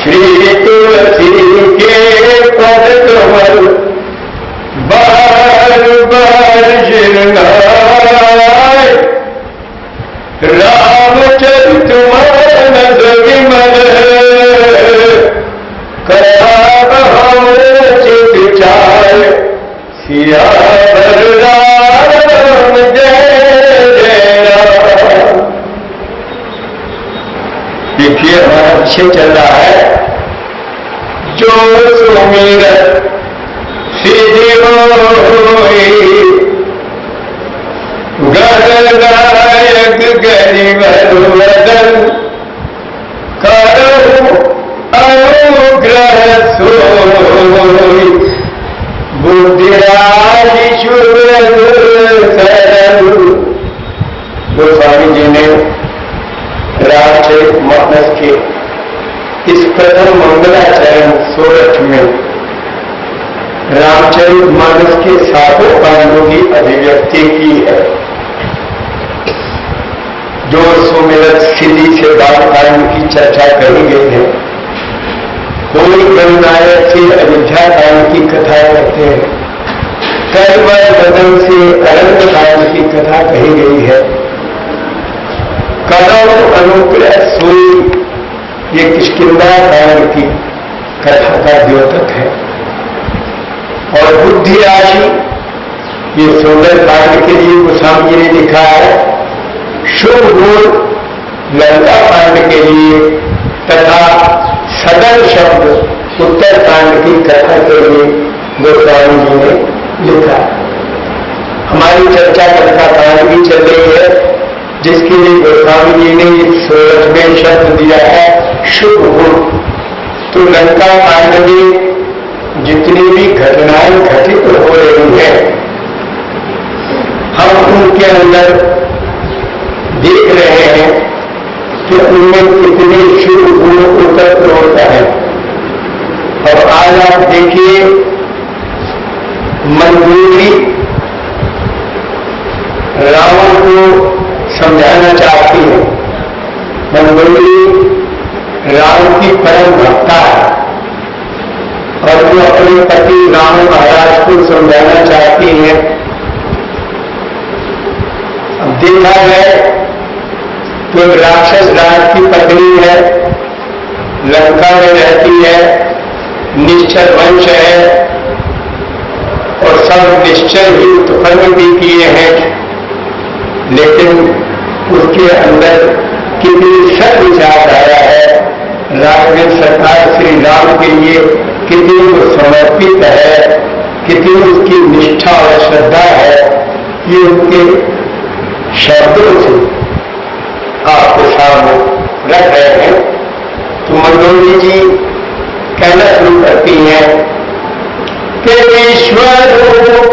श्री तुलसी के पद पीछे चल रहा है। जो सुमिरत सिद्धि होई, गणनायक गरिवर वदन, करहु अनुग्रह सोई, बुद्धिराज शुभ सरल। गोस्वामी जी ने रामचरितमानस के इस प्रथम मंगलाचरण सोरठ में रामचरितमानस के सातों कांडों की अभिव्यक्ति की है। जो सुमिरत सिद्धि से बाल कांड की चर्चा करी गई है। कोई गणनायक से अयोध्या कांड की कथा करते हैं, करिवर वदन से अरण्य कांड की कथा कही गई है। करहु अनुग्रह सोई, ये किष्किंधा कांड की कथा का द्योतक है। और बुद्धि राशि, ये सुंदर कांड के लिए गोस्वामी जी ने लिखा है। शुभ गुण लंका कांड के लिए तथा सदन शब्द उत्तर कांड की कथा के लिए गोस्वामी जी ने लिखा। हमारी चर्चा लंका कांड भी चल रही है, जिसके लिए गोस्वामी जी ने इस सोरठ में शब्द दिया है शुभ गुण। तो लंका कांड में जितनी भी घटनाएं घटित हो रही हैं, हम उनके अंदर देख रहे हैं कि उनमें कितने शुभ गुण एकत्र होता है। और आज आप देखिए, मंदोदरी रावण को समझाना चाहती है। मंदोदरी राम की परम भक्ता है और वो अपने पति राम महाराज को समझाना चाहती है। अब देखा जाए तो राक्षस राज की पत्नी है, लंका में रहती है, निश्चल वंश है और सब निश्चय ही उत्पन्न भी किए हैं। लेकिन उसके अंदर कितनी सत विचारधारा है, राजवीर सरकार श्री राम के लिए कितनी वो समर्पित है, कितनी उसकी निष्ठा और श्रद्धा है, ये उनके शब्दों से आपके सामने रख रहे हैं। तो मंदोदरी जी कहना शुरू करती हैं कि विश्वरूप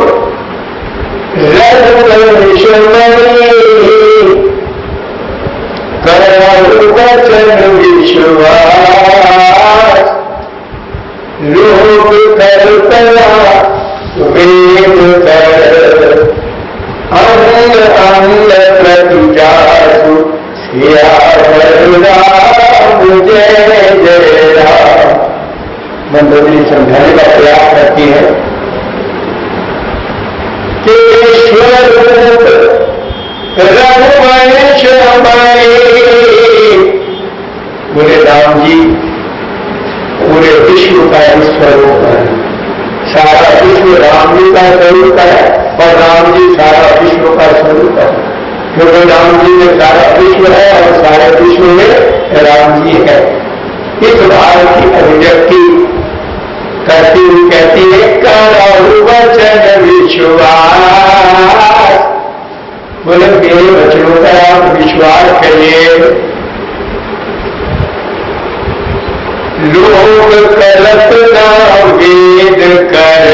रघुवंशमणि, करहु वचन विश्वास, लोक कल्पना वेद कर, अंग अंग प्रतिजासु, सियावर राम जय जय राम। मंदोदरी समझाने का प्रयास करती है कि ईश्वर रघुवंश हमारे, बोले राम जी पूरे विश्व का स्वरूप है। सारा विश्व राम जी का स्वरूप है और राम जी सारा विश्व का स्वरूप है। क्योंकि राम जी में सारा विश्व है और सारे विश्व में राम जी है। इस भाव की अभिव्यक्ति करती हुई कहती है करहु वचन विश्वास, बोले मेरे वचनों का आप विश्वास करिए। लोक कल्पना वेद कर,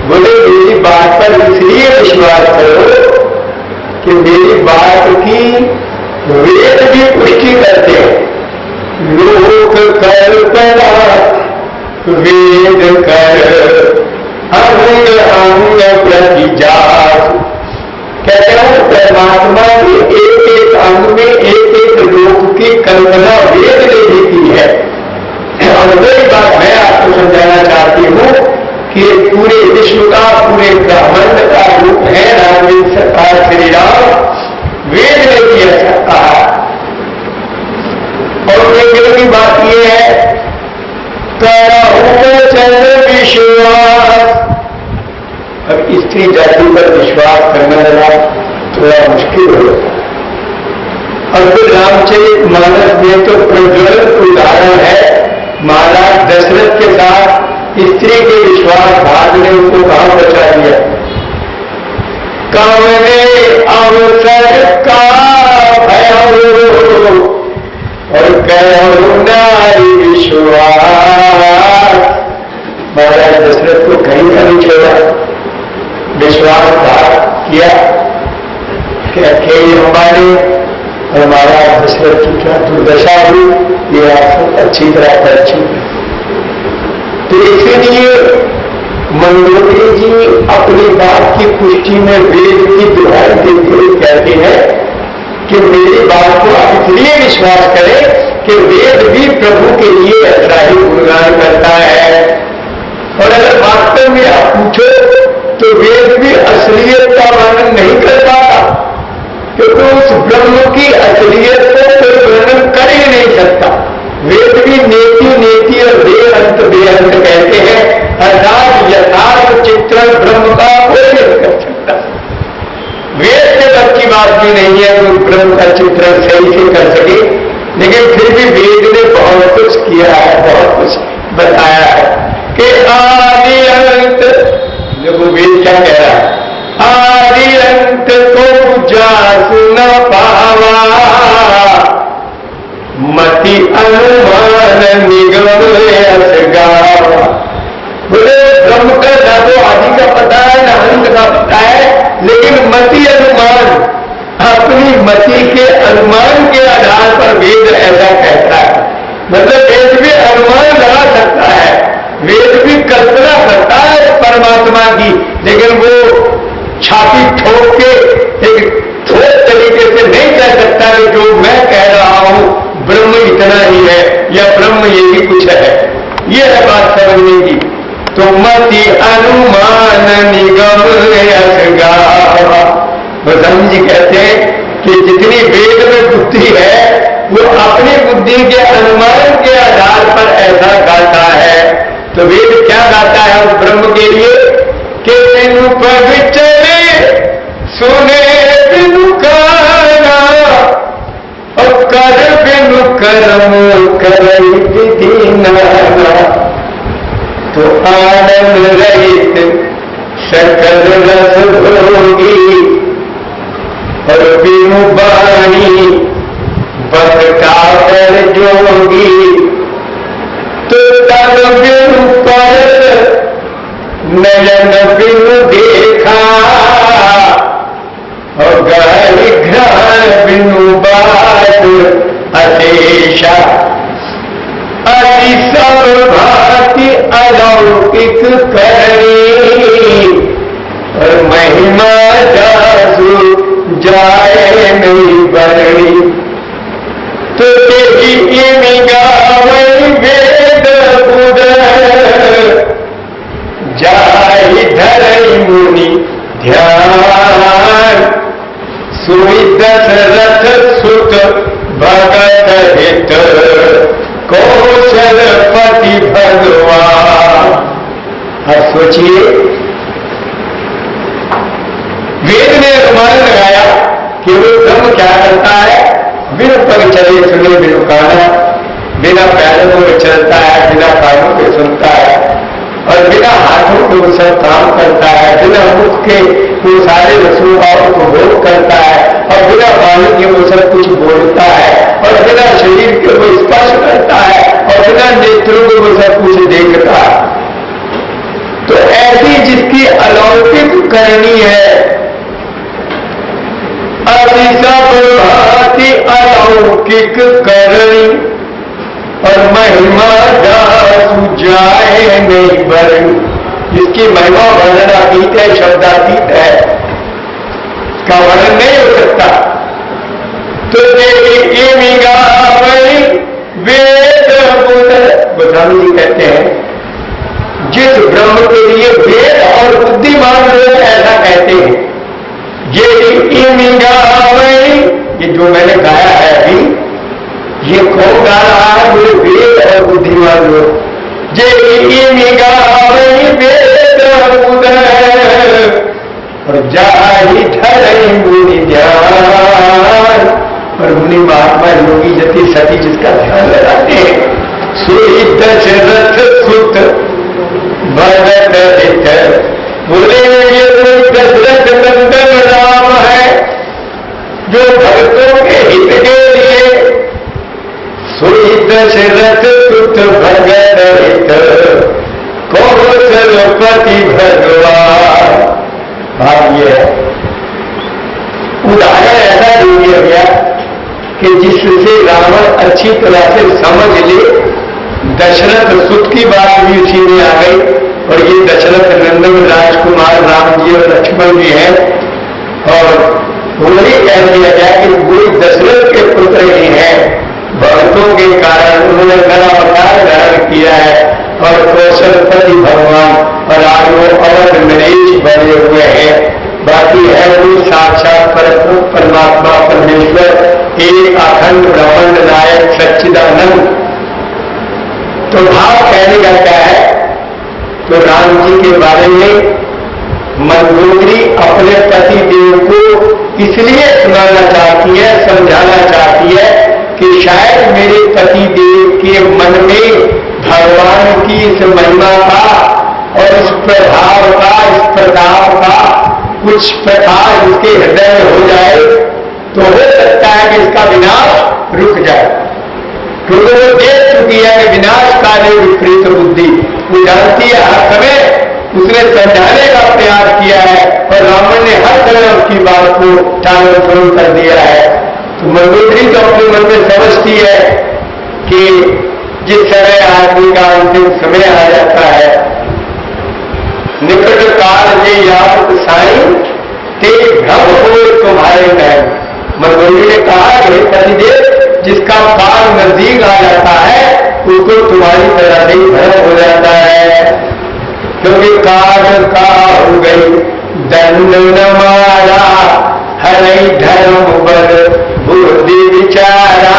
बोले मेरी बात पर इसलिए विश्वास करो कि मेरी बात की वेद भी पुष्टि करते हैं। लोक कल्पना वेद कर, अंग अंग प्रतिजात, कहते हैं परमात्मा के एक एक अंग में एक एक लोक की कल्पना वेद ने भी की है। और वही बात मैं आपको समझाना चाहती हूँ कि पूरे विश्व का, पूरे ब्रह्मांड का रूप है राजवीर सरकार श्री राम, वेद ने भी ऐसा कहा। और वेद की बात यह है करहु वचन विश्वास। अब स्त्री जाति पर विश्वास करना जरा थोड़ा मुश्किल हो जाता है। और फिर रामचरित मानस में तो प्रज्वलित उदाहरण है, महाराज दशरथ के साथ स्त्री के विश्वासघात ने उनको कहां बचा दिया। कवने अवसर का भय और कहो नारी विश्वास। महाराज दशरथ को कहीं का नहीं छोड़ा, विश्वासघात किया कि अकेले हमारे और महाराज दशरथ की क्या दुर्दशा हुई, ये आप अच्छी तरह परिचित है। तो इसीलिए मंदोदरी जी अपनी बात की पुष्टि में वेद की दुहाई देते हुए कहते हैं कि मेरी बात को आप इसलिए विश्वास करें कि वेद भी प्रभु के लिए ऐसा ही गुणगान करता है। और अगर वास्तव में आप पूछो तो वेद भी असलियत का वर्णन नहीं कर पाता, क्योंकि उस ब्रह्म की असलियत को कोई वर्णन कर ही नहीं सकता। वेद भी नेति नेति और बेअंत बेअंत कहते हैं, अर्थात यथार्थ चित्रण ब्रह्म का कोई नहीं कर सकता। वेद से बस की बात भी नहीं है कि ब्रह्म का चित्रण सही से कर सके, लेकिन फिर भी वेद ने बहुत कुछ किया है, बहुत कुछ बताया है कि आदि अंत। देखो वेद क्या कह रहा है, आदि अंत को जासु न पावा, मति अनुमान निगम यश गावा। बोले ब्रह्म का ना तो आदि का पता है ना अंत का पता है, लेकिन मति अनुमान, अपनी मति के अनुमान के आधार पर वेद ऐसा कहता है। मतलब वेद भी अनुमान लगा सकता है, वेद भी कल्पना करता है परमात्मा की, लेकिन वो छाती ठोक के एक ठोस तरीके से नहीं कह सकता कि जो मैं कह रहा हूं ब्रह्म इतना ही है या ब्रह्म ये भी कुछ है। ये है बात समझने की। तो मति अनुमान निगम यश गावा। गोस्वामी जी कहते हैं कि जितनी वेद में बुद्धि है वो अपनी बुद्धि के अनुमान के आधार पर ऐसा गाता है। तो वेद क्या गाता है उस ब्रह्म के लिए कि बिनु पविचरे सुने बिनु काना, और कर बिनु कर्म करई विधि नाना। तो आनंद रहित सकल रस भोगी, और बिनु वाणी बकता कर जोगी। तो तन बिनु पर नयन बिनु देखा, और गहरी घ्राण बिनु बात अशेषा। अति सब भांति अलौकिक करनी, और महिमा जासु जाए नहीं बरनी। तो तेरी गावई वेद बुध, जाहि धरई मुनि ध्यान। सोई दशरथ सुत भगत हित, कौशलपति भगवान। अब सोचिए, वेद ने अनुमान लगाया कि वो ब्रह्म क्या करता है, बिना पग चले सुने बिनु काना, बिना पैरों को चलता है, बिना कानों को सुनता है, और बिना हाथों को वो सब काम करता है, बिना मुख के वो सारे रसूल का उपभोग करता है, और बिना वाणी के वो सब कुछ बोलता है, और बिना शरीर के वो स्पर्श करता है, और बिना नेत्रों को वो सब कुछ देखता है। तो ऐसी जिसकी अलौकिक करनी है, अति सब भांति अलौकिक करनी, और महिमा जासु जाए नहीं बरनी। जिसकी महिमा वर्णनातीत है, शब्दातीत है, का वर्णन नहीं हो सकता। तो देवी गावई वेद बुध। गोस्वामी जी कहते हैं जिस ब्रह्म के लिए वेद और बुद्धिमान लोग ऐसा कहते हैं, ये गावई, ये जो मैंने गाया है अभी, ये कौन गा रहा है? वो वेद और बुद्धिमान लोग। जे गावई वेद बुध, और जाहि धरई मुनि ध्यान। और मुनि महात्मा योगी जति सती जिसका ध्यान लगाते हैं, सोई दशरथ सुत भगत हित, बोले ये कोई दशरथ नंदन राम है जो भक्तों के हित के लिए, सोई दशरथ सुत भगत हित, कौशलपति भगवान। भाग्य उदाहरण ऐसा दे दिया गया कि जिससे रावण अच्छी तरह से समझ ले, दशरथ सुत की बात भी उसी में आ गई, और ये दशरथ नंदन राजकुमार राम जी और लक्ष्मण जी हैं, और वही कह दिया गया कि वही दशरथ के पुत्र ही हैं। भक्तों के कारण उन्होंने बड़ा अवतार धारण किया है, और कौशलपति भगवान, और आज वो अवध नरेश बने हुए हैं। बाकी है वो साक्षात परमात्मा परमेश्वर, एक अखंड ब्रह्मांड नायक सच्चिदानंद। तो भाव कहने का क्या है, तो राम जी के बारे में मंदोदरी अपने पति देव को इसलिए सुनाना चाहती है, समझाना चाहती है कि शायद मेरे पति देव के मन में भगवान की इस महिमा का और इस प्रभाव का, इस प्रताप का कुछ प्रकाश उसके हृदय में हो जाए, तो हो सकता है कि इसका विनाश रुक जाए, क्योंकि वो देख चुकी है कि विनाश कार्य विपरीत बुद्धि। वो जानती है, हर समय उसने समझाने का प्रयास किया है, और रावण ने हर समय उसकी बात को टाल मटोल कर दिया है। तो मंदोदरी तो अपने मन में समझती है कि जिस समय आदमी का अंतिम समय आ जाता है, निकट काल जे याद साई ते भ्रम हो तुम्हारे नैन। मंदोदरी ने कहा कि पतिदेव, जिसका काल नजदीक आ जाता है उसको तुम्हारी तरह से भ्रम हो जाता है, क्योंकि काल का हो गई दंड न मारा, हरई धर्म बल बुद्धि विचारा।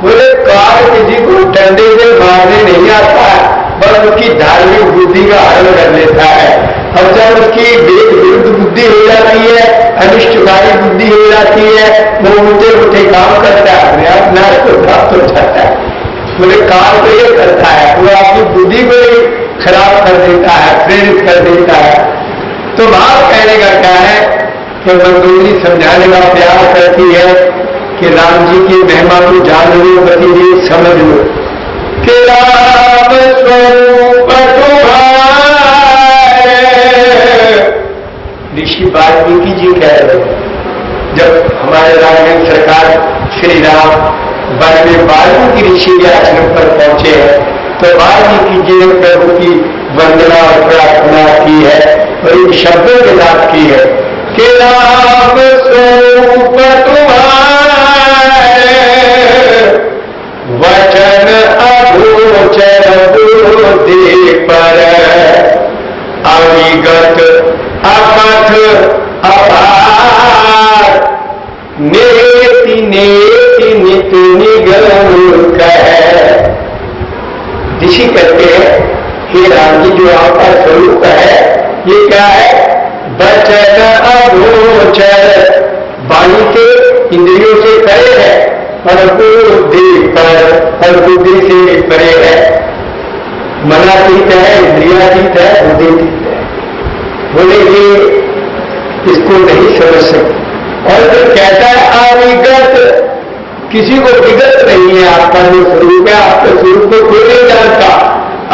बोले काल किसी को डंडे से मारने नहीं आता, बस उसकी धार्मिक बुद्धि का हरण कर लेता है। और जब उसकी वेद विरुद्ध बुद्धि हो जाती है, अनिष्टकारी बुद्धि हो जाती है, वो उल्टे उल्टे काम करता है, अपने आप नाश को प्राप्त हो जाता है। बोले काल तो ये करता है, वो आपकी बुद्धि को ही खराब कर देता है, प्रेरित कर देता है। तो बात कहने का क्या है कि मंदोदरी समझाने का प्रयास करती है कि राम जी की महिमा को जान लो, पति समझ लो कि राम स्वरूप तुम्हारे। ऋषि वाल्मीकि जी कह रहे, जब हमारे राजन सरकार श्री राम वन में वाल्मीकि ऋषि के आश्रम पर पहुंचे हैं, तो वाल्मीकि जी ने प्रभु की वंदना और प्रार्थना की है, और इन शब्दों के साथ की है कि राम स्वरूप तुम्हारे, वचन अगोचर बुद्धि पर, अविगत अकथ अपार, नेति नेति नित निगम कह। ऋषि कहते हैं, हे राम जी, जो आपका स्वरूप है ये क्या है? वचन अगोचर, वाणी से इंद्रियों से परे है, और बुद्धि पर, और बुद्धि से परे है। मनातीत है, इंद्रियातीत है, बुद्धितीत है। बोले ये इसको नहीं समझ सकते। और फिर कहता है अविगत, किसी को विगत नहीं है आपका जो स्वरूप है, आपके स्वरूप को कोई नहीं जानता।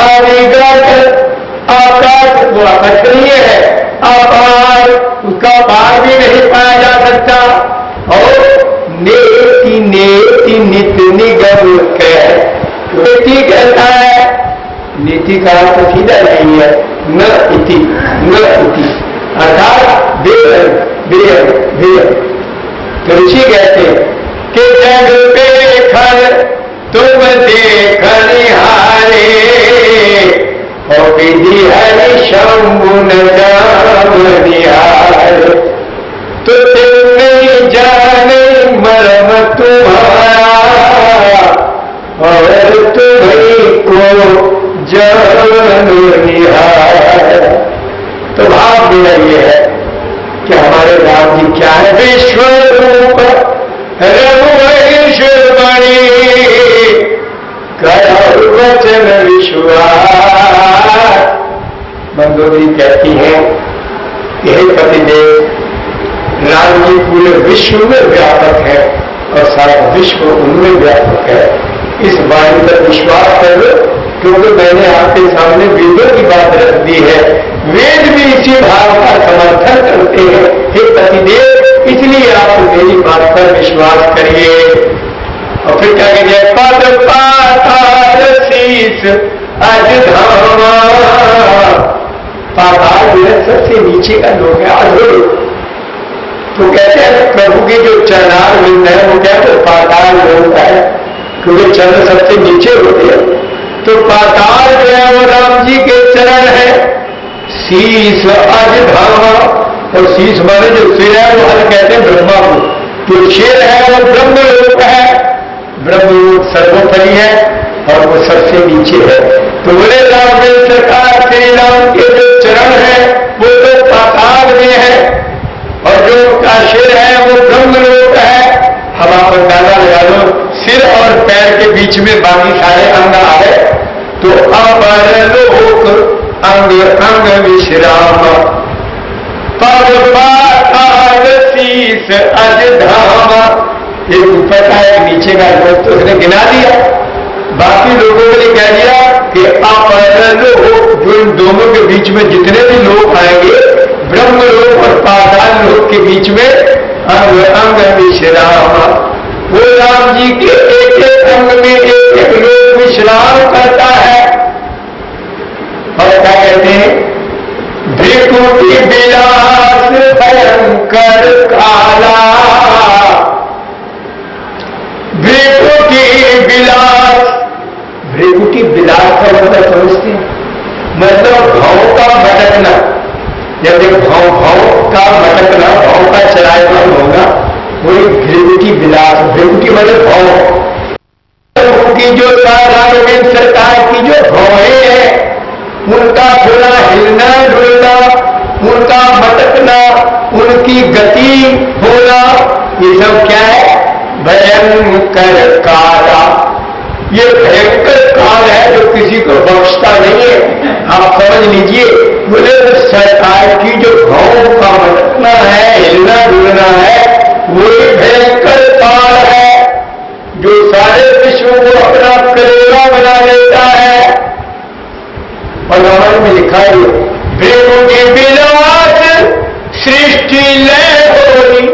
अविगत आकाश, वो अकथनीय है, अपार, उसका पार भी नहीं पाया जा सकता। और नेति नेति नित निगम कह, नीति कहता है, नीति का अर्थ सीधा नहीं है, न इति न इति, अर्थात बेअर्थ। तो ऋषि कहते हैं कि जग देखन तुम देखनिहारे, और विधि हरि शंभु न जानिहार। तो तुम नहीं जाने मर्म तुम्हारा, और तुम्हीं को जानिहार। तो भाव मेरा ये है कि हमारे राम जी क्या है? विश्व रूप रघुवर ईश्वर बने करो वचन विश्वास। मंदोदरी कहती है कि हे पतिदेव, राम जी पूरे विश्व में व्यापक है और सारा विश्व उनमें व्यापक है। इस वाणी पर विश्वास कर लो, क्योंकि मैंने आपके सामने वेदों की बात रख दी है। वेद भी इसी भाव का समर्थन करते हैं। हे पतिदेव, इसलिए आप मेरी बात पर विश्वास करिए। और फिर क्या कहिए, पद पाताल शीस अज धामा। पाताल सबसे नीचे का लोग है, अधूर। तो कहते हैं प्रभु की जो चरणार विंद है वो क्या है, पाताल लोग है, क्योंकि चरण सबसे नीचे होते हैं। तो पाताल जो है वो राम जी के चरण है। शीस अज धामा, और शीस माने जो सिर है वो अज कहते हैं ब्रह्मा को। जो शेर है वो ब्रह्मलोक है, ब्रह्मलोक सर्वोपरि है और वो सबसे नीचे है। तो बोले राम सरकार श्री राम के जो चरण है वो तो पाताल में है, और जो का सिर है वो ब्रह्मलोक है। हम आप अंदाजा लगा लो, सिर और पैर के बीच में बाकी सारे अंग आ गए, तो अपर लोक अंग अंग विश्राम। पद पाताल शीस अज धामा। एक ऊपर का एक नीचे का लोग तो उसने गिना दिया, बाकी लोगों ने कह दिया कि अपर लोक, जो इन दोनों के बीच में जितने भी लोग आएंगे, ब्रह्मलोक और पाताल लोक के बीच में अंग अंग विश्राम। वो राम जी के एक एक अंग में एक एक लोग विश्राम करता है। और क्या कहते हैं, भृकुटी विलास भयंकर काला। भृकुटी विलास, भृकुटी विलास का मतलब समझते हैं, मतलब भाव का भटकना। जब एक भाव का भटकना, भाव का चलायमान होगा, वही भृकुटी विलास। भृकुटी मतलब भाव की जो साधारण सरकार की जो भावें हैं, उनका थोड़ा हिलना डुलना, उनका भटकना, उनकी गति होना, ये सब क्या है, भयंकर काला। ये भयंकर काल है जो किसी को बख्शता नहीं है। आप समझ लीजिए, बोले सरकार की जो भाव का भटकना है, हिलना डुलना है, वो भयंकर काल है जो सारे विश्व को अपना कलेवा बना लेता है। और रामायण में लिखा है, प्रेम के विलास सृष्टि लय होनी।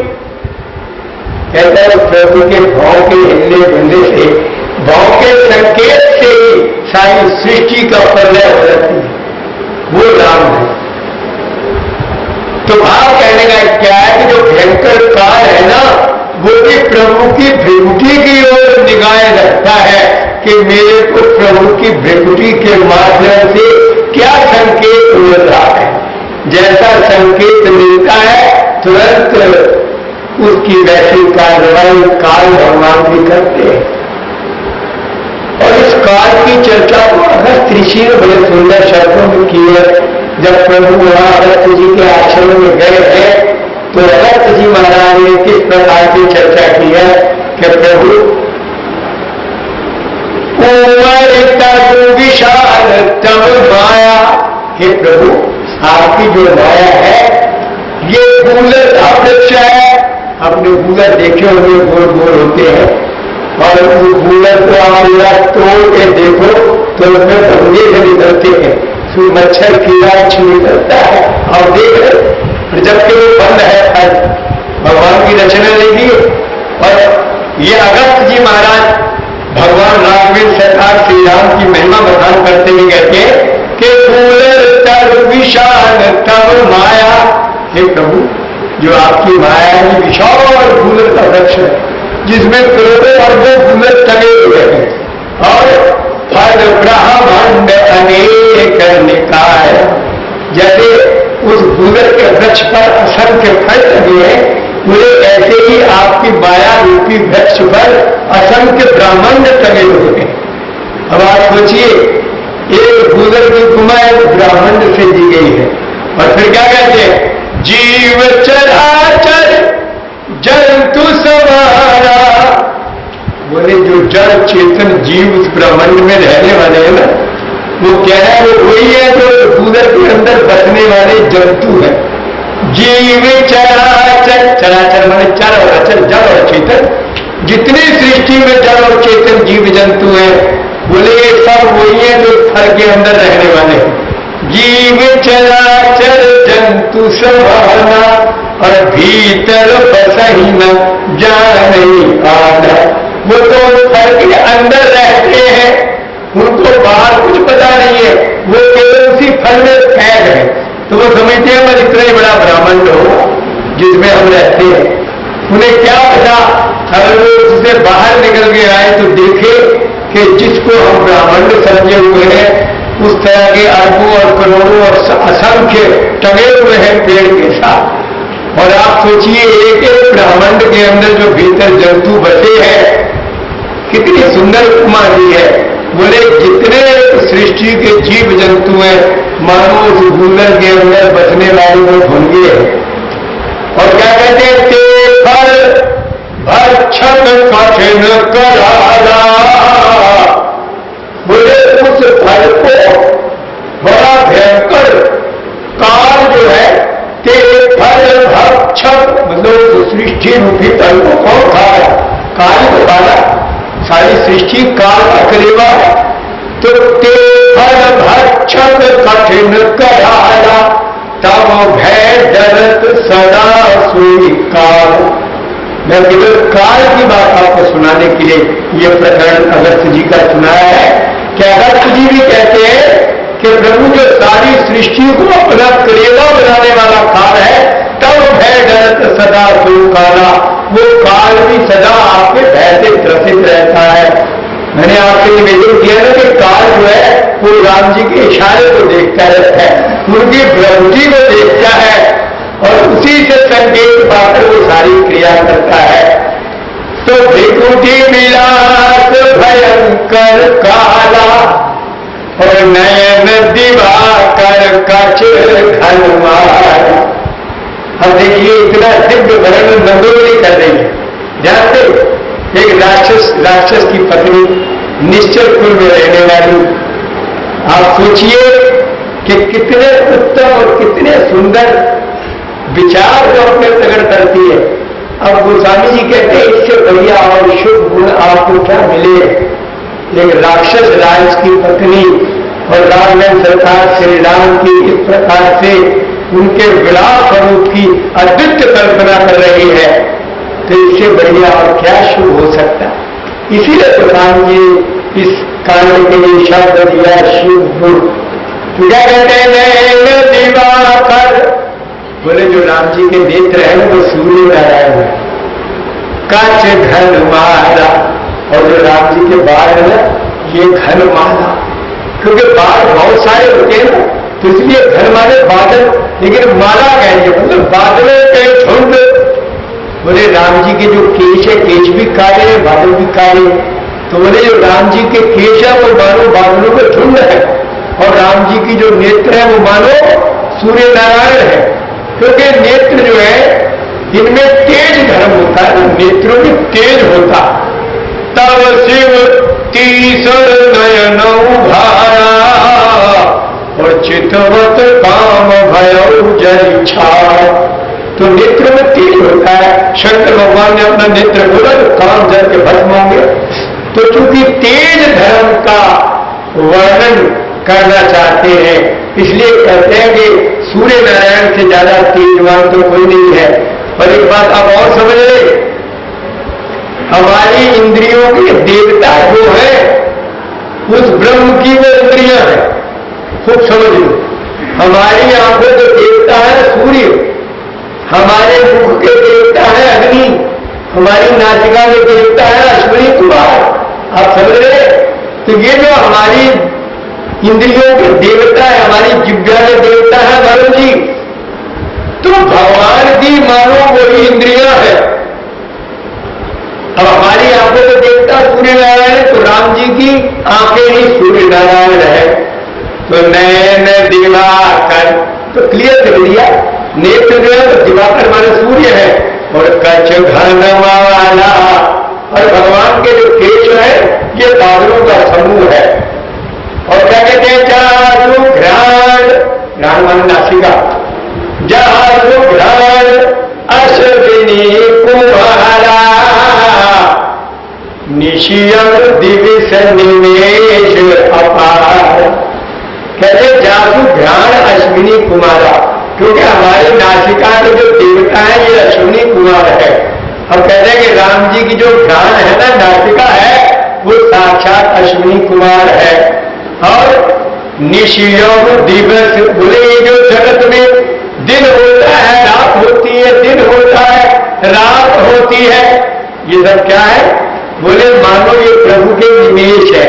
कहता है प्रभु के भाव के हिलने डुलने से, भाव के संकेत से ही सारी सृष्टि का प्रलय हो जाती है। वो राम है। तो भाव कहने का क्या है कि जो भयंकर काल है ना, वो भी प्रभु की भृकुटी की ओर निगाहें रखता है कि मेरे को प्रभु की भृकुटी के माध्यम से क्या संकेत मिल रहा है। जैसा संकेत मिलता है तुरंत उसकी वैसी कार्रवाई काल भगवान भी करते हैं। और इस काल की चर्चा को अगस्त ऋषि ने बड़े सुंदर शब्दों में की है। जब प्रभु वहां अगस्त जी के आश्रम में गए हैं, तो अगस्त जी महाराज ने किस प्रकार की चर्चा की है कि प्रभु उमर तब विशाल तब माया। हे प्रभु, आपकी जो माया है ये गूलर का वृक्ष है। अपने गूलर देखे हुए गोल गोल होते हैं, और उस गूलर को आप तोड़ के देखो तो उसमें भंगे से निकलते हैं, मच्छर कीड़ा छू निकलता है। और देख जबकि वो बंद है, भगवान की रचना लेगी। और ये अगस्त जी महाराज भगवान राघवेंद्र सरकार श्री राम की महिमा बखान करते हुए कहते हैं कि कूलर तब विशाल तब माया। हे प्रभु, जो आपकी माया है विशाल कूलर का वृक्ष है, जिसमें करोड़ों अरबों कूलर टंगे हुए हैं, और फल ब्रह्मांड अनेक निकाय। जैसे उस कूलर के वृक्ष पर असंख्य फल लगे हैं, मुझे ऐसे ही आपकी माया रूपी वृक्ष पर असंख्य ब्रह्मांड टंगे हुए हैं। अब आप सोचिए, एक कूलर की उपमा ब्रह्मांड से दी गई है। और फिर क्या कहते हैं, जीव चराचर जंतु सवारा बोले जो जड़ चेतन जीव उस ब्रह्मांड में रहने वाले हैं ना, वो क्या है, वो वही है जो कूलर के अंदर बसने वाले जंतु है। जीव चराचर, चराचर माने चर और अचर, जड़ और चेतन, जितनी सृष्टि में जड़ और चेतन जीव जंतु है, बोले ये सब वही है जो थर के अंदर रहने वाले हैं। जीव चराचर जंतु समाना और भीतर बसही न जाने आना। वो तो थर के अंदर रहते हैं, उनको बाहर कुछ पता नहीं है, वो केवल उसी फल में कैद है। तो वो समझते हैं मैं इतना बड़ा ब्राह्मण हो जिसमें हम रहते हैं, उन्हें क्या पता अगर वो उससे बाहर निकल के आए तो देखे कि जिसको हम ब्राह्मण समझे हुए हैं उस तरह के अरबों और करोड़ों और असंख्य टंगे हुए हैं पेड़ के साथ। और आप सोचिए एक एक ब्राह्मण के अंदर जो भीतर जंतु बसे हैं, कितनी सुंदर उपमा दी है। बोले जितने सृष्टि के जीव जंतु हैं, मानो उस गुंदर के अंदर बसने वाले वो ढूंढे हैं। और क्या कहते हैं, ते फल भक्षक कठिन कराला। बोले उस फल को बड़ा भयंकर काल जो है, ते फल भक्षक मतलब सृष्टि रूपी फल को कौन खा रहा, काल को खाना, सारी सृष्टि काल का करीबा है। तो ते फल भक्षक कठिन कराला, तब भय डरत सदा सोई काल। मैं केवल काल की बात आपको सुनाने के लिए ये प्रकरण अगस्त जी का सुनाया है कि अगस्त जी भी कहते हैं कि प्रभु जो सारी सृष्टि को अपना करेगा बनाने वाला काल है, तब भय डरत सदा सोई काला। वो काल भी सदा आपके भय से ग्रसित रहता है। मैंने आपके निवेदन किया ना कि काल जो है वो राम जी के इशारे को देखता रहता है, उनकी प्रवृत्ति को देखता है और उसी से संकेत पाकर वो सारी क्रिया करता है। तो विकुटी विलास भयंकर काला और नयन दिवाकर कच घनमार। अब देखिए इतना दिव्य वर्णन नंदोली कर रही है। जानते एक राक्षस की पत्नी, निश्चल कुल में रहने वाली, आप सोचिए कि कितने उत्तम और कितने सुंदर विचार जो अपने प्रकट करती है। अब गोस्वामी जी कहते हैं इससे बढ़िया और शुभ गुण आपको क्या मिले। एक राक्षस राज की पत्नी और रामन सरकार श्री राम की इस प्रकार से उनके विलास स्वरूप की अद्वितीय कल्पना कर रही है, तो इससे बढ़िया और क्या शुभ हो सकता। इसीलिए गोस्वामी जी इस कांड के लिए शब्द दिया शुभ गुण। क्या कहते हैं, दिवाकर, बोले जो राम जी के नेत्र हैं वो सूर्य नारायण है। कच घन माला, और जो राम जी के बाल है ना ये घन माला, क्योंकि बाल बहुत सारे होते हैं ना, तो इसलिए घन माने बादल, लेकिन माला कह रही है मतलब बादलों के झुंड। बोले राम जी के जो केश है, केश भी काले हैं, बादल भी काले हैं। तो बोले जो राम जी के केश है वो मानो बादलों का झुंड है, और राम जी की जो नेत्र है वो मानो सूर्य नारायण है। क्योंकि नेत्र जो है इनमें तेज धर्म होता है, नेत्रों में तेज होता। तब शिव तीसर नयन उभारा और चितवत काम भयो जय छाड़। तो नेत्र में तेज होता है। शंकर भगवान ने अपना नेत्र बोला तो काम जल के भस्म होंगे। तो चूंकि तेज धर्म का वर्णन करना चाहते हैं, इसलिए कहते हैं कि सूर्य नारायण से ज्यादा तेजवान तो कोई नहीं है। और एक बात आप और समझ ले, हमारी इंद्रियों के देवता जो है उस ब्रह्म की वो इंद्रियां है, खूब समझ लो। हमारी आंखों के देवता है सूर्य, हमारे मुख के देवता है अग्नि, हमारी नासिका के देवता है अश्विनी कुमार। आप समझ रहे? तो ये जो हमारी इंद्रियों के देवता है, हमारी जिह्वा के देवता है वरुण जी। तो भगवान की मानो वही इंद्रियां है। अब हमारी आंखों के देवता सूर्य नारायण है, तो राम जी की आंखें ही सूर्य नारायण है। तो नयन दिवाकर, तो क्लियर कर दिया, नेत्र जो है तो दिवाकर माने सूर्य है। और कच घन माला, और भगवान के जो केश है ये बादलों का समूह है। और क्या कहते हैं, जादू घ्राण, घ्राण मान नासिका, जादू घ्राण अश्विनी कुमारा निशियम दिविश निमेश अपार। कहते जादू घ्राण अश्विनी कुमारा, क्योंकि हमारी नासिका के जो देवता है ये अश्विनी कुमार है। और कहते हैं कि राम जी की जो घ्राण है ना, नासिका है, वो साक्षात अश्विनी कुमार है। और निशियम दिवस, बोले ये जो जगत में दिन होता है रात होती है, दिन होता है रात होती है, ये सब क्या है, बोले मानो ये प्रभु के निमेश है।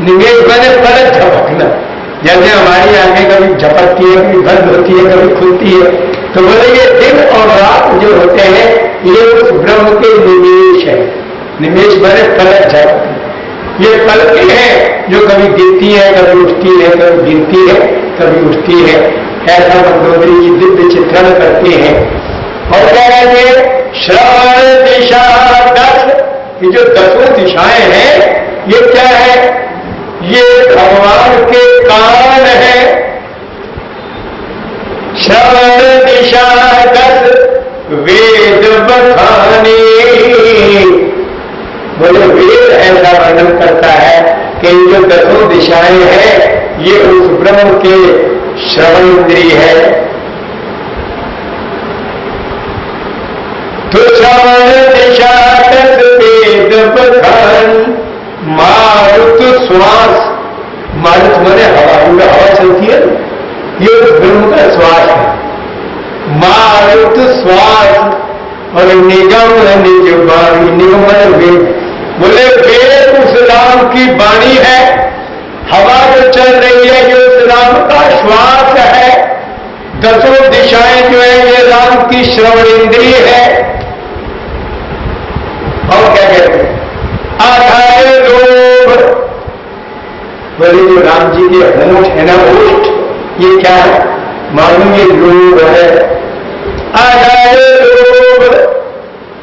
निमेश बने पलक झपकना, जैसे हमारी आंखें कभी झपकती है, कभी बंद होती है, कभी खुलती है, तो बोले ये दिन और रात जो होते हैं ये उस ब्रह्म के निमेश है। निमेश बने पलक झपकना, ये पलकें हैं जो कभी गिरती है, कभी उठती है, कभी गिरती है, कभी उठती है। ऐसा मंदोदरी जी दिव्य चित्रण करते हैं। और क्या कहते हैं, श्रवण दिशा 10, ये जो 10 दिशाएं हैं ये क्या है, ये भगवान के कान है। श्रवण दिशा 10 वेद बखाने, बोले वेद ऐसा वर्णन करता है कि जो 10 दिशाएं हैं ये उस ब्रह्म के श्रवण इंद्री है। तो श्रवण दिशा 10 वेद बखान मारुत श्वास, मारुत माने हवा, हवा चलती है, ये उस ब्रह्म का श्वास है। मारुत श्वास और निगम निज वाणी, निगम माने वेद, बोले वेद उस राम की वाणी है। हवा जो चल रही है ये उस राम का श्वास है। 10 दिशाएं जो है ये राम की श्रवण इंद्रिय है। और क्या कहते हैं, आधार लोभ, बोले जो राम जी के होंठ है ना, ओष्ठ, ये क्या है, मालूम ये लोभ है। आधार लोभ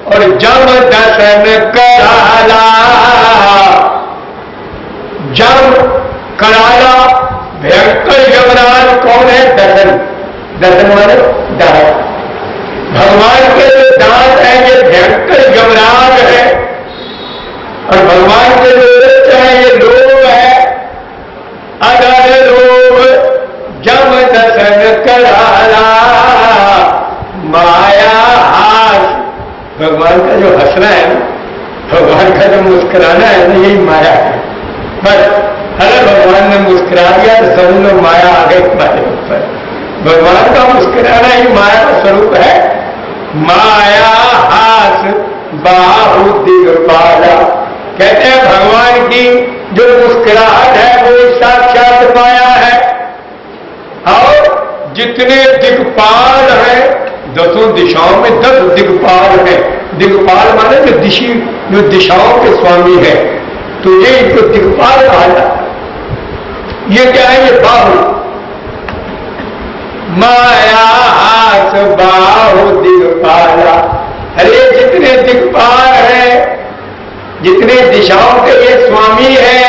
और जम दसन कराला, जम कराला भयंकर यमराज कौन है, दसन, दसन माने दांत। भगवान के जो दांत है ये भयंकर यमराज है। और भगवान के जो वृक्ष है ये लोभ है। अगर लोभ जम दसन कराला माया हास, भगवान का जो हंसना है ना, भगवान का जो मुस्कुराना है ना, यही माया है। बस अरे भगवान ने मुस्कुरा दिया तो समझ लो माया आ गई तुम्हारे ऊपर। भगवान का मुस्कुराना ही माया का स्वरूप है। माया हास बाहु दिगपाला, कहते हैं भगवान की जो मुस्कुराहट है वो साक्षात माया है। और जितने दिक्पाल हैं, 10 दिशाओं में 10 दिक्पाल है। दिक्पाल माने जो दिशाओं के स्वामी है, तो ये इनको दिक्पाल कहा जाता। ये क्या है, ये बाहु, माया हास बाहु दिक्पाला। अरे जितने दिक्पाल हैं, जितने दिशाओं के ये स्वामी हैं,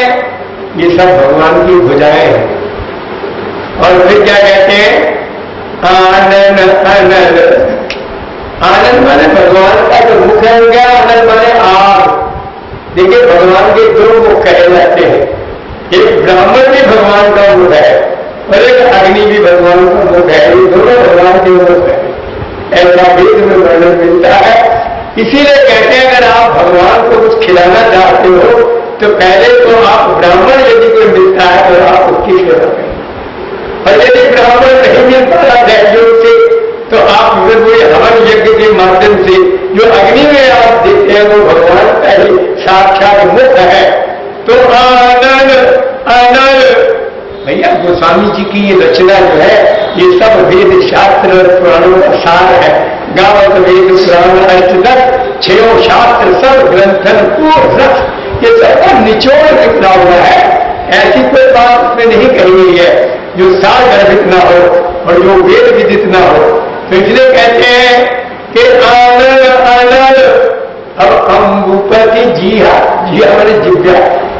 ये सब भगवान की भुजाएं हैं। और फिर क्या कहते हैं, आनंद अनल, आनंद माने भगवान का जो मुख है क्या, आनंद माने आग। देखिए भगवान के 2 मुख कहे जाते हैं, एक ब्राह्मण भी भगवान का मुख है और एक अग्नि भी भगवान का मुख है, ये दोनों भगवान के मुख है। ऐसा वेद में वर्णन मिलता है। इसीलिए कहते हैं अगर आप भगवान को कुछ खिलाना चाहते हो तो पहले तो आप ब्राह्मण यदि कोई मिलता है तो आप उसकी सेवा करें, और यदि ब्राह्मण नहीं मिल पाता सहयोग से तो आप फिर कोई हवन यज्ञ के माध्यम से जो अग्नि में आप देखते हैं वो भगवान का ही साक्षात मुख है। तो आनंद अनल, भैया गोस्वामी जी की ये रचना जो है ये सब वेद शास्त्र और पुराणों का सार है। गावत वेद पुराण अष्टदश 6 शास्त्र सब ग्रंथन को रस, ये सबका निचोड़ निकला हुआ है। ऐसी कोई बात उसमें नहीं कही गई है जो सार गर्भित ना हो और जो वेद विदित ना हो। तो इसलिए कहते हैं कि आनंद अनल, अब अम्बुप की जीहा, जीहा माने जिब्या।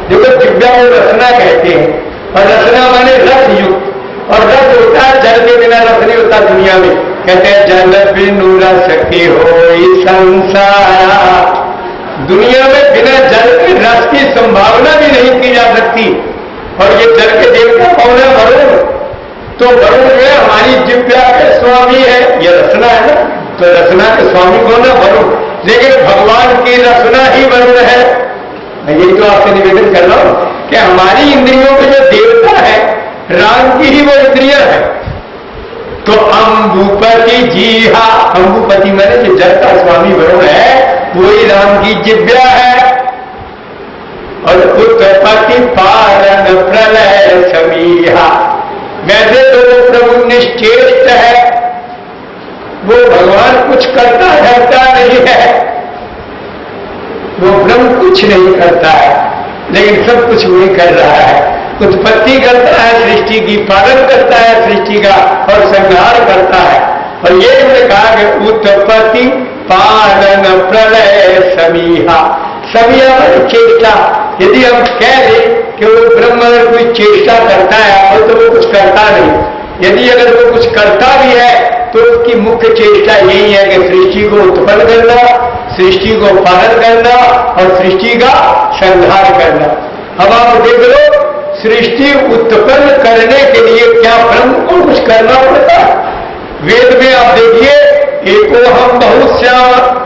देखो जिब्या को रसना कहते हैं, और रसना माने रस युक्त, और रस होता है जल के बिना रस नहीं होता दुनिया में। कहते हैं जल बिनु रस के होई संसार। दुनिया में बिना जल के रस की संभावना भी नहीं की जा सकती। और ये जल के देवता कौन है? वरुण। तो वरुण जो है हमारी जिब्या के स्वामी है, ये रसना है ना, तो रसना के स्वामी कौन है? वरुण। लेकिन भगवान की रसना ही वरुण है। मैं यही तो आपसे निवेदन कर रहा हूं कि हमारी इंद्रियों में जो देवता है राम की ही वो इंद्रिया है। तो अम्बुपति जीहा, अम्बुपति मैंने जो जल का स्वामी वरुण है वही राम की जिब्या है। और उत्पत्ति पालन प्रलय समीहा, वैसे तो वो प्रभु निश्चेष्ट है, वो भगवान कुछ करता धरता नहीं है, वो ब्रह्म कुछ नहीं करता है, लेकिन सब कुछ वही कर रहा है। उत्पत्ति करता है सृष्टि की, पालन करता है सृष्टि का, और संहार करता है। और ये हमने कहा कि उत्पत्ति पालन प्रलय समीहा, समीहा चेष्टा। यदि हम कह दें कि वो ब्रह्म अगर कोई चेष्टा करता है तो वो कुछ करता नहीं। यदि अगर वो कुछ करता भी है तो उसकी मुख्य चेष्टा यही है कि सृष्टि को उत्पन्न करना, सृष्टि को पालन करना और सृष्टि का संहार करना। अब आप देख लो, सृष्टि उत्पन्न करने के लिए क्या ब्रह्म को कुछ करना पड़ता है? वेद में आप देखिए, एको हम बहुश्याम,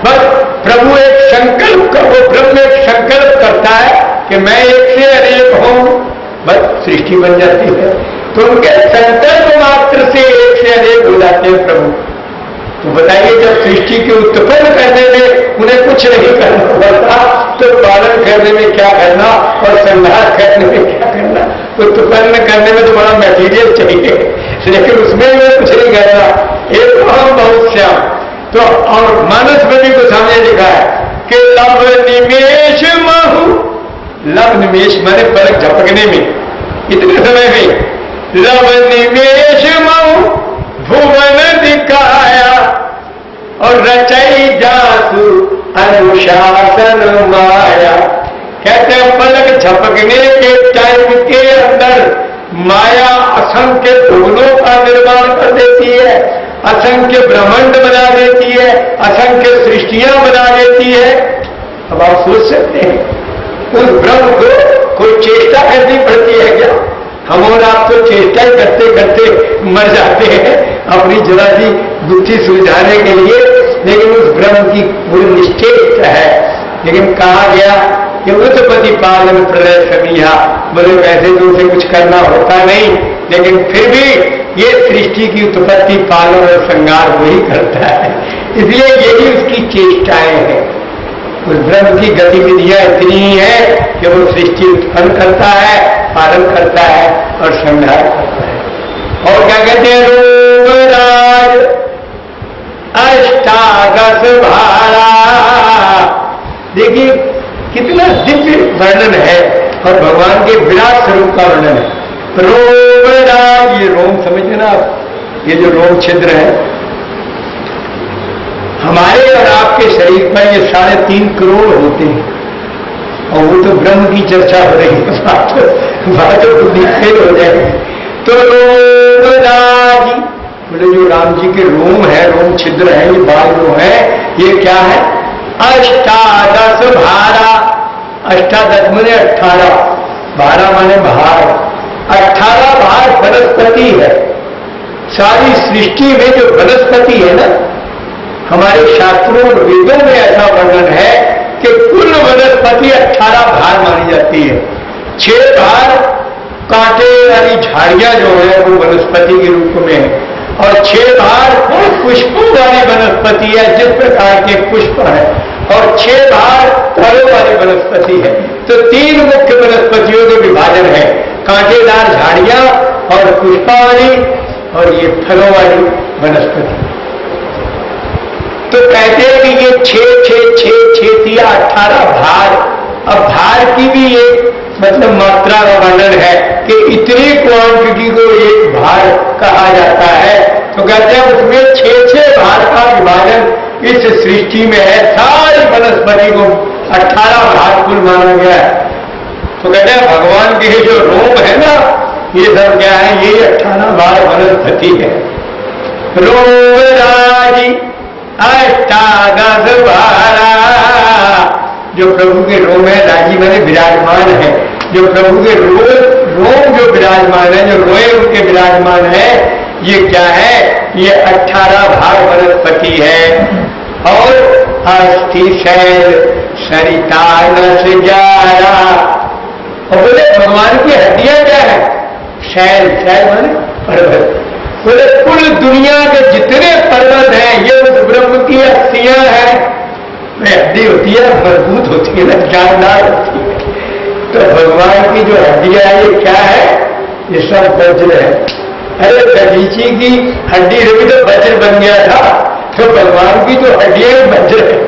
बस प्रभु एक संकल्प कर, वो ब्रह्म एक संकल्प करता है कि मैं एक से अनेक हूं, बस सृष्टि बन जाती है। तो उनके संकल्प मात्र से एक से अनेक हो जाते हैं प्रभु। तो बताइए, जब सृष्टि के उत्पन्न करने में उन्हें कुछ नहीं करना पड़ता तो पालन करने में क्या करना और संहार करने में क्या करना? उत्पन्न करने में तो बड़ा मटीरियल चाहिए, लेकिन उसमें भी कुछ नहीं करना। एक हम बहुत श्याम। तो और मानस में भी कुछ हमने लिखा है कि लब निमेश महु, लब निमेश माने पलक झपकने में, इतने समय में लब निमेश महु भुवन दिखाया और रचई जासु अनुशासन माया। कहते हैं पलक झपकने के टाइम के अंदर माया असंख्य भुवनों का निर्माण कर देती है, असंख्य ब्रह्मांड बना देती है, असंख्य सृष्टियां बना देती है। अब आप सोच सकते हैं उस ब्रह्म को कोई चेष्टा करनी पड़ती है क्या? हम और आप तो चेष्टा ही करते करते मर जाते हैं अपनी जरा सी बुद्धि सुलझाने के लिए, लेकिन उस ब्रह्म की पूरी निश्चेष्ट है। लेकिन कहा गया कि उत्पत्ति पालन प्रलय समीहा, बोले वैसे तो उसे कुछ करना होता नहीं, लेकिन फिर भी ये सृष्टि की उत्पत्ति पालन और संहार वही करता है, इसलिए यही उसकी चेष्टाएं हैं। उस ब्रह्म की गतिविधियां इतनी ही है कि वो सृष्टि उत्पन्न करता है, पालन करता है और संहार करता है। और क्या कहते हैं? रूपराज अष्टादश भारा। देखिए कितना दिव्य वर्णन है, और भगवान के विराट स्वरूप का वर्णन है। रोमराज, ये रोम समझते ना आप, ये जो रोम छिद्र है हमारे और आपके शरीर पर, ये 3.5 करोड़ होते हैं, और वो तो ब्रह्म की चर्चा हो रही है, बात तो बुद्धि फेल हो जाएगी। तो रोमराज बोले जो राम जी के रोम है, रोम छिद्र है, ये बाल जो है, ये क्या है? अष्टादश भारा। अष्टादश माने 18, भारा माने भार। 18 भार वनस्पति है। सारी सृष्टि में जो वनस्पति है ना, हमारे शास्त्रों और वेदों में ऐसा वर्णन है कि कुल वनस्पति 18 भार मानी जाती है। 6 भार कांटे वाली झाड़ियां जो है वो वनस्पति के रूप में है, और 6 भार पुष्पों वाली वनस्पति है, जिस प्रकार के पुष्प है, और 6 भार फलों वाली वनस्पति है। तो 3 मुख्य वनस्पतियों के विभाजन है, कांटेदार झाड़ियां और पुष्पावली और ये फलों वाली वनस्पति। तो कहते हैं कि ये 6 18 भार। अब भार की भी एक मतलब मात्रा का वर्णन है कि इतनी क्वांटिटी को एक भार कहा जाता है। तो कहते हैं उसमें 6 भाग का विभाजन इस सृष्टि में है। सारी वनस्पति को 18 भाग कुल माना गया है। तो कहते हैं भगवान के जो रोम है ना, ये सब क्या है, ये 18 भाग वनस्पति है। रोम राजी अष्टादश भारा, जो प्रभु के रोम है, राजी माने विराजमान है, जो प्रभु के रोम जो विराजमान है, जो रोए उनके विराजमान है, ये क्या है, ये 18 भाग वनस्पति है। और अस्थि शैल सरिता नस जारा, और बोले भगवान की हड्डियां क्या है, शैल, शैल माने पर्वत, बोले कुल दुनिया के जितने पर्वत हैं ये उस ब्रह्म की अस्थियां हैं। हड्डी होती है, मजबूत होती है ना, जानदार होती है। तो भगवान की जो हड्डियां है ये क्या है, ये सब वज्र है। अरे दधीची की हड्डी रही तो वज्र बन गया था, तो भगवान की जो हड्डियां वज्र है,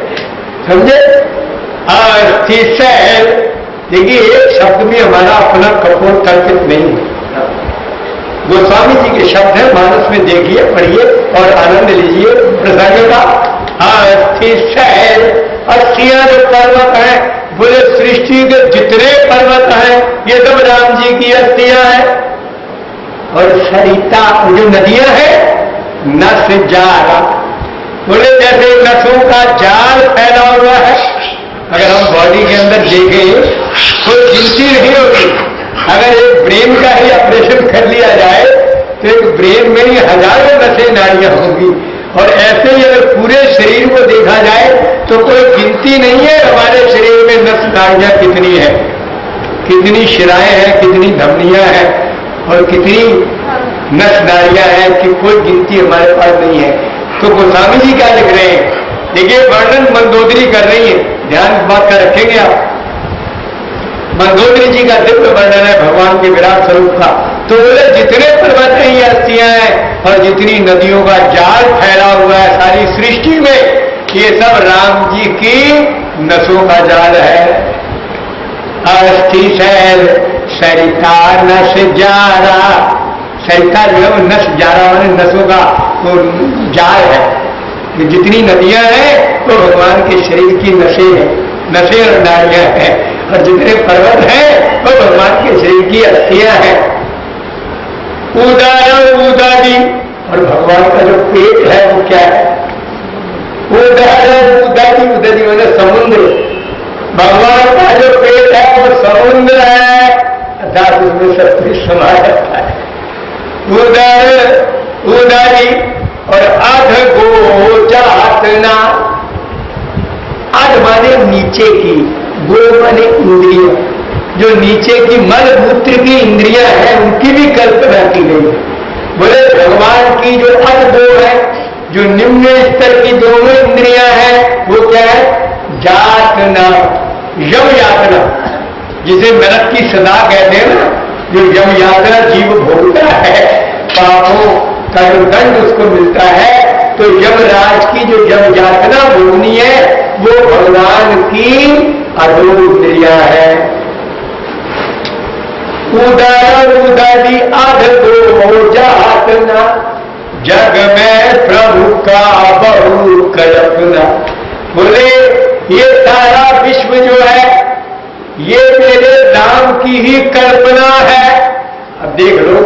समझे। अस्थि शैल, देखिए एक शब्द में हमारा अपना कपोल कल्पित नहीं है, गोस्वामी जी के शब्द है, मानस में देखिए, पढ़िए और आनंद लीजिए प्रसंग का। अस्थि शैल, अस्थियां जो पर्वत है, बोले सृष्टि के जितने पर्वत हैं ये सब राम जी की अस्थियां हैं। और सरिता जो नदियां हैं, नस जारा, बोले जैसे नसों का जाल फैला हुआ है। अगर हम बॉडी के अंदर देखें तो गिनती नहीं होगी। अगर एक ब्रेन का ही ऑपरेशन कर लिया जाए तो एक ब्रेन में ही हजारों नसें नाड़ियां होंगी, और ऐसे ही अगर पूरे शरीर को देखा जाए तो कोई गिनती नहीं है हमारे शरीर में नस नाड़ियां कितनी है, कितनी शिराएं हैं, कितनी धमनियां हैं और कितनी नस नाड़ियां हैं कि कोई गिनती हमारे पास नहीं है। तो गोस्वामी जी क्या लिख रहे हैं, देखिए वर्णन मंदोदरी कर रही है, ध्यान इस बात का रखेंगे आप। मंदोदरी जी का दिव्य वर्णन है भगवान के विराट स्वरूप का। तो बोले जितने पर्वत हैं ये अस्थियां हैं, और जितनी नदियों का जाल फैला हुआ है सारी सृष्टि में, ये सब राम जी की नसों का जाल है। अस्थि शैल सरिता नस जारा, सरिता जो है वो नस जारा माने नसों का वो जाल है। जितनी नदियां हैं तो भगवान के शरीर की नसें हैं, नसें और नाड़ियां हैं, और जितने पर्वत हैं तो भगवान के शरीर की अस्थियां हैं। उदार उदादी, और भगवान का जो पेट है वो क्या है, उदार उदादी, उदादी माने समुद्र। भगवान का जो पेट है वो समुद्र है, अर्थात उसमें सब कुछ समा जाता है। उदार उदादी, और अध गो जातना, अध माने नीचे की, गो माने इंद्रिय, जो नीचे की मल मूत्र की इंद्रियां हैं उनकी भी कल्पना की गई। बोले भगवान की जो अध गो है, जो निम्न स्तर की दोनों इंद्रियां हैं वो क्या है, जातना, यम यातना, जिसे नरक की सदा कहते हैं ना, जो यम यातना जीव भोगता है, पापों का जो दंड उसको मिलता है, तो यमराज की जो यम यातना भोगनी है वो भगवान की अधो इंद्रिया है। उदर उदरी अध गो जातना, जग में प्रभु का बहु कल्पना। बोले ये सारा विश्व जो है ये मेरे राम की ही कल्पना है। अब देख लो,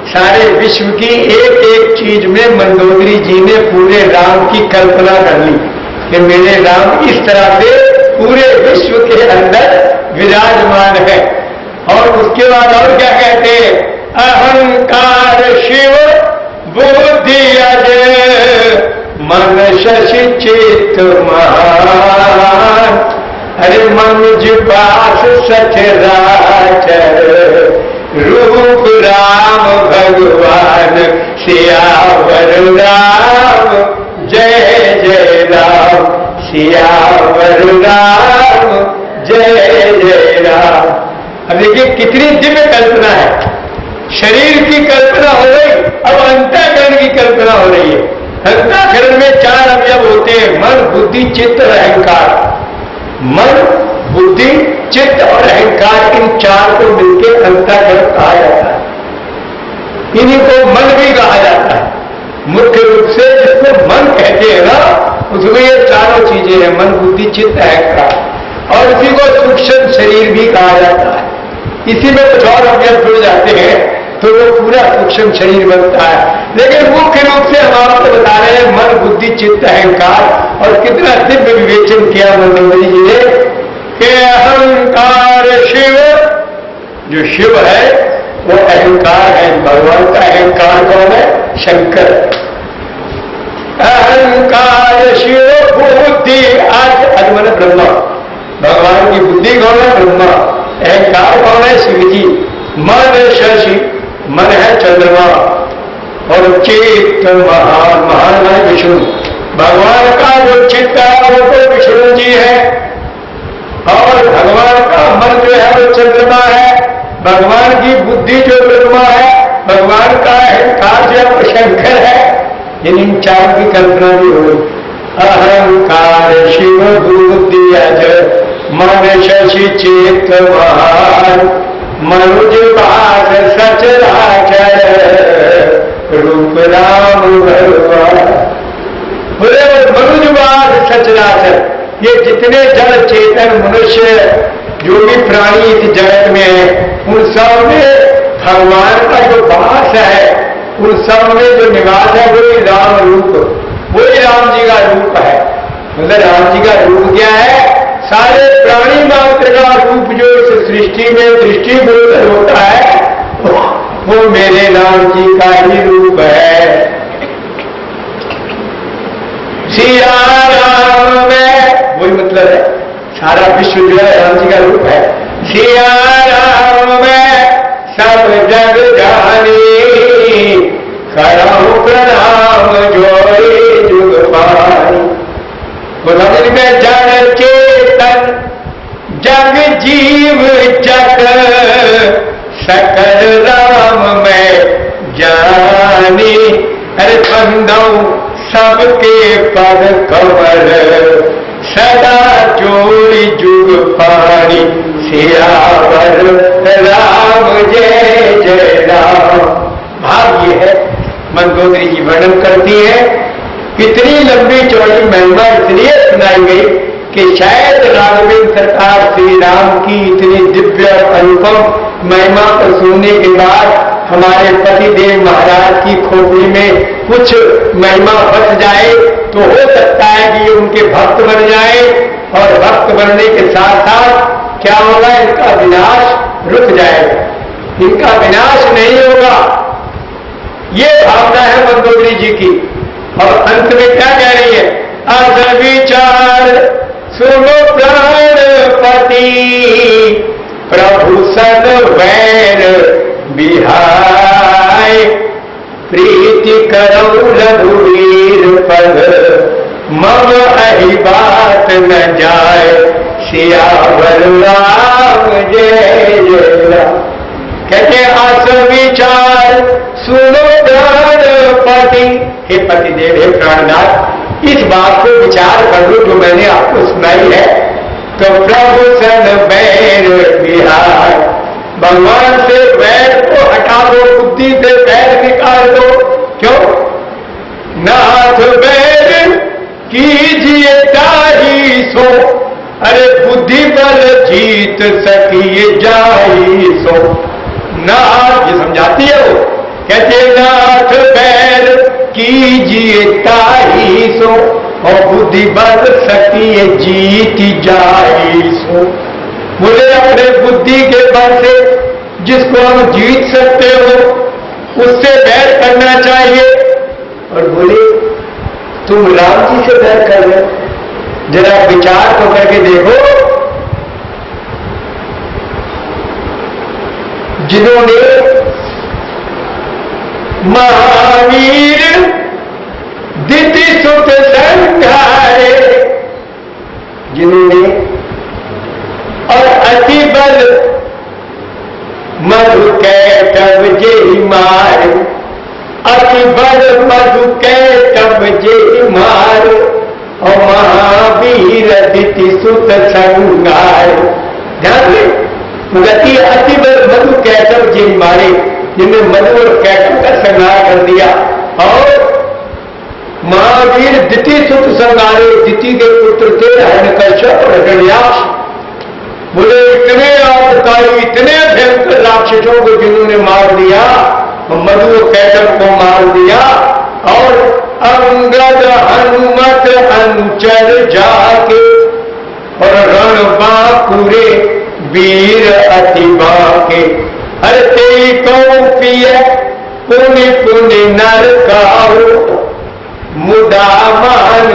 सारे विश्व की एक एक चीज में मंदोदरी जी ने पूरे राम की कल्पना कर ली कि मेरे राम इस तरह से पूरे विश्व के अंदर विराजमान है। और उसके बाद और क्या कहते हैं, अहंकार शिव बुद्धि अजय मन शशि चित मान। अरे मनुज पास सचराचर रूप राम भगवान सियावर राम जय जय राम, सियावर राम जय जय राम। अब देखिए कितनी दिव्य कल्पना है, शरीर की कल्पना हो गई, अब अंतःकरण की कल्पना हो रही है। अंतःकरण में 4 अवयव होते हैं, मन बुद्धि चित्त और अहंकार। मन बुद्धि चित्त और अहंकार, इन 4 को मिलकर अंतःकरण कहा जाता है। इन्हीं को मन भी कहा जाता है। मुख्य कहते हैं ना, उसमें ये चारों चीजें हैं, मन बुद्धि चित्त अहंकार, और इसी को सूक्ष्म शरीर भी कहा जाता है। इसी में कुछ और अवयव जुड़ जाते हैं तो वो पूरा सूक्ष्म शरीर बनता है। लेकिन मुख्य रूप से हम आपको बता रहे हैं मन बुद्धि चित्त अहंकार, और कितना दिव्य विवेचन किया मनोहरी जी ने कि अहंकार शिव, जो शिव है वो अहंकार है, भगवान का अहंकार कौन है? शंकर। अहंकार शिव बुद्धि आज मन ब्रह्मा, भगवान की बुद्धि कौन है? ब्रह्मा। अहंकार कौन है? शिव जी। मन शशि, मन है चंद्रमा, और चित्त महान, महान है विष्णु। भगवान का जो चित्त है वो तो विष्णु जी है, और भगवान का मन जो है वो चंद्रमा है, भगवान की बुद्धि जो ब्रह्मा है, भगवान का अहंकार जो है वो शंकर है। इन चार की कल्पना भी हो। अहंकार शिव बुद्धि अज मन शशि चित्त महान, मनुज बास सचराचर रूप राम भगवान। बोले मनुज बास सचराचर, ये जितने जड़ चेतन मनुष्य जो भी प्राणी इस जगत में है, उन सब में भगवान का जो वास है, उन सब में जो निवास है वही राम रूप, वही राम जी का रूप है। मतलब राम जी का रूप क्या है? सारे प्राणी मात्र का रूप जो इस सृष्टि में दृष्टिगोचर होता है वो मेरे राम जी का ही रूप है। सिया राम में वही मतलब है, सारा विश्व जो है राम जी का रूप है। सिया राम में सब जग जानी, करहु प्रणाम जोड़ी जुग पानी। बुधन में जड़ चेतन जग जीव जग, सकल राम में जानी। अरे बंदौ सबके पद कमल, सदा जोड़ी जुग पानी। सियावर राम जय जय राम। भाव ये है, मंदोदरी जी वर्णन करती है, इतनी लंबी चौड़ी महिमा इसलिए सुनाई गई कि शायद राघवेंद्र सरकार श्री राम की इतनी दिव्य अनुपम महिमा को सुनने के बाद हमारे पतिदेव महाराज की खोपड़ी में कुछ महिमा बच जाए तो हो सकता है कि ये उनके भक्त बन जाए, और भक्त बनने के साथ साथ क्या होगा? इनका विनाश रुक जाएगा, इनका विनाश नहीं होगा। ये भावना है मंदोदरी जी की। और अंत में क्या कह रही है? अस विचार सुनो प्राणपति, प्रभु सन वैर बिहाय। प्रीति करौ रघुवीर पद, मम अहि बात न जाय। सियावर राम जय जय राम। कहते अस विचार सुनो प्राणपति, हे पतिदेव, हे प्राणनाथ, इस बात को विचार कर लो जो मैंने आपको सुनाई है। तो प्रभु सन वैर बिहार, भगवान से वैर को हटा दो, बुद्धि से वैर निकाल दो। क्यों? नाथ वैर कीजिए ताही सो, अरे बुद्धि बल जीत सकिए जाही सो। नाथ, ये समझाती है वो, कहते नाथ बैर कीजिए ताही सो, और बुद्धि बल सकिए जीत जाही सो। बोले अपने बुद्धि के बल से जिसको हम जीत सकते हो उससे बैर करना चाहिए। और बोले तुम राम जी से बैर कर लो, जरा विचार तो करके देखो, जिन्होंने महावीर दिति सुत संघारे, जिन्होंने और अति बल मधु कैटव जे मार, अति बल मधु कैटव जे मार, और महावीर दिति सुत संघारे। ध्यान दें, गति अति बल मधु कैटव जी मारे, जिन्हें मधु और कैटव का संहार कर दिया, और महावीर दिति सुत संगारे, दिति के पुत्र थे हिरण्यकश्यप और हिरण्याक्ष। बोले इतने आपदाई, इतने भयंकर राक्षसों को जिन्होंने मार दिया, मधु कैटव को मार दिया, और अंगद हनुमत अंचल जाके, और रण बाकुरे वीर अति बाके। अरे तेई कौ पिय पुनि पुनि नर काहू, मुदा मान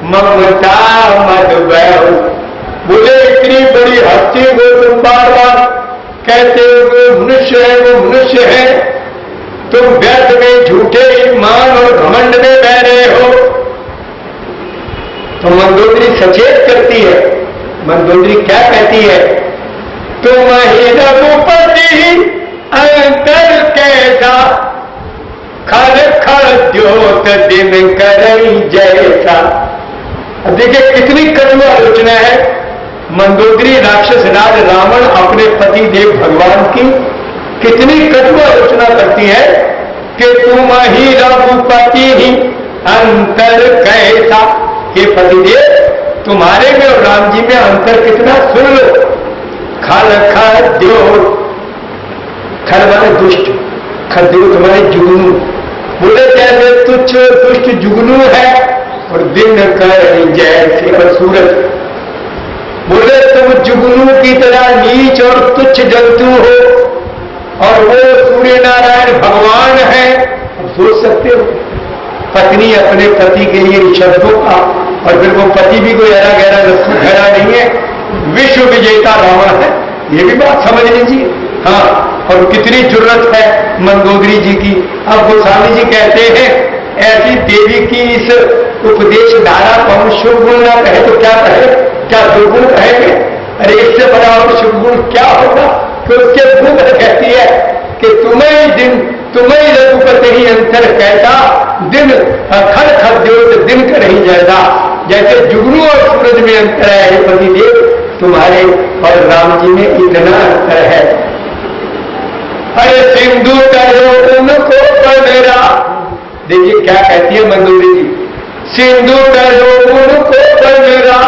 ममता मद बहू। बोले इतनी बड़ी हस्ती को तुम बार बार कहते हो वो मनुष्य है, वो मनुष्य है, तुम व्यर्थ में झूठे ईमान और घमंड में बह रहे हो। तो मंदोदरी सचेत करती है। मंदोदरी क्या कहती है? तुम ही रघुपति अंतर कैसा, खल खल द्योत दिन करई जैसा। अब देखिए कितनी कटु आलोचना है। मंदोदरी राक्षस राज रावण अपने पति देव भगवान की कितनी कटु आलोचना करती है कि तुम ही रघुपति ही अंतर कैसा। ये पतिदेव तुम्हारे में और राम जी में अंतर कितना सुन लो। खल खल द्योत, खल माने दुष्ट, खद्योत माने जुगनू। बोले जैसे तुच्छ दुष्ट जुगनू है, और दिन कर जैसे और सूरज। बोले तुम जुगनू की तरह नीच और तुच्छ जंतु हो, और वो सूर्य नारायण भगवान है। अब सोच सकते हो पत्नी अपने पति के लिए शब्दों का, और फिर वो पति भी कोई हरा गहरा रस्सू घरा नहीं है, विश्व विजेता रावण है, ये भी बात समझ लीजिए। हाँ, और कितनी जरूरत है मंदोदरी जी की। अब गोस्वामी जी कहते हैं ऐसी देवी की इस उपदेश धारा को हम शुभ गुण ना कहे तो क्या कहे, क्या दुर्गुण कहेंगे? अरे इससे बड़ा और शुभ गुण क्या होगा? तो उसके मुंह कहती है कि तुम्हें रघुपति ही अंतर कहता, दिन खल खल द्योत दिन कर ही जैसा। जैसे जुगनू और सूरज में अंतर है पतिदेव, तुम्हारे और राम जी में इतना अंतर है। अरे सिंधु तरो उनको बनेरा। देखिए क्या कहती है मंदोदरी जी, सिंधु तरो उनको बनेरा,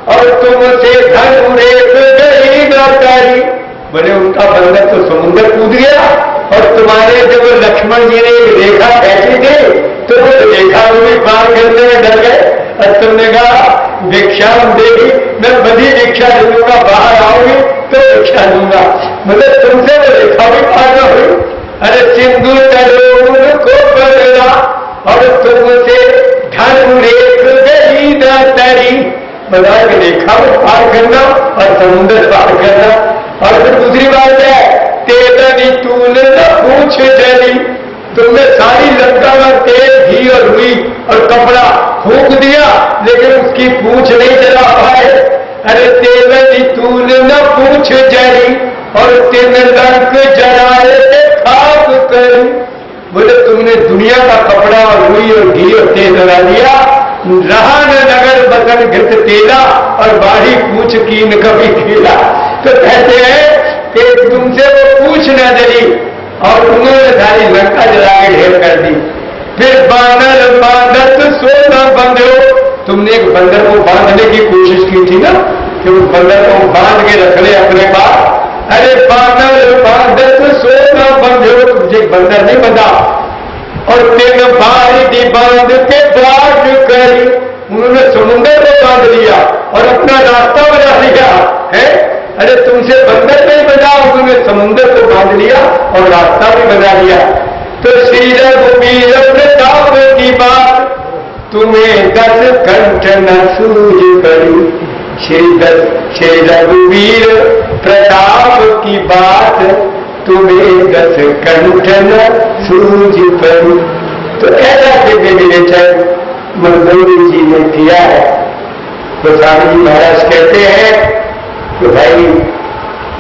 और तुमसे धन रेख गई न तारी। बोले उनका बंदर तो समुद्र कूद गया, और तुम्हारे जब लक्ष्मण जी ने एक रेखा खींची थी तो वो रेखा को भी पार करने में डर गए। और तुमने कहा भिक्षा देगी, मैं बड़ी भिक्षा दूंगा, बाहर आओगे तो भिक्षा दूंगा। मतलब तुमसे वो रेखा भी पार न हुई। अरे सिंधु तरो को बदला, और तुमसे धन रेख गई न तरी। बता कि रेखा को पार करना और समुद्र पार करना। और फिर दूसरी बात है तेलनी तूल न पूछ जली। तुमने सारी लंका में तेल घी और रुई और कपड़ा फूंक दिया, लेकिन उसकी पूछ नहीं जला पाए। अरे तेलनी तूल न पूछ जली, और तेल लंक जलाए खाक करी। बोले तुमने दुनिया का कपड़ा और रुई और घी और तेल लगा दिया, रहा न नगर बदन घृत तेला, और बाढ़ी पूछ कीन कभी खेला। तो कहते हैं कि तुमसे वो पूछ न जली, और उन्होंने सारी लंका जला के ढेर कर दी। फिर बानर बांधत सो न बंधो। तुमने एक बंदर को बांधने की कोशिश की थी ना, कि उस बंदर को बांध के रख ले अपने पास। अरे बानर बांधत सो न बंधो, तुझे बंदर नहीं बंधा। और तेन बारी बांध के बाट करी। उन्होंने समुद्र को बांध लिया और अपना रास्ता बना लिया है। अरे तुमसे बंदर नहीं बना, उन्होंने समुद्र को बांध लिया और रास्ता भी बना लिया। तो श्री रघुवीर प्रताप की बात तुम्हें 10 कंठ न सूझ करी। श्री रघुवीर प्रताप की बात तुम्हें 10 कंठ न सूझ करी। तो ऐसा दिव्य विवेचन मंदोदरी जी ने किया है। तो स्वामी जी महाराज कहते हैं कि भाई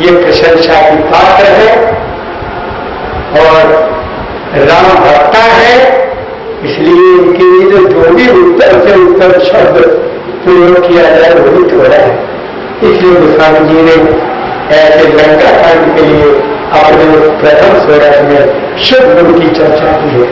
ये प्रशंसा की पात्र है, और राम भक्ता है, इसलिए इनके लिए जो भी उत्तर से उत्तर शब्द प्रयोग किया जाए वही थोड़ा है। इसलिए गोस्वामी जी ने ऐसे लंका कांड के लिए अपने प्रथम स्वरस में शुभ गुण की चर्चा की है।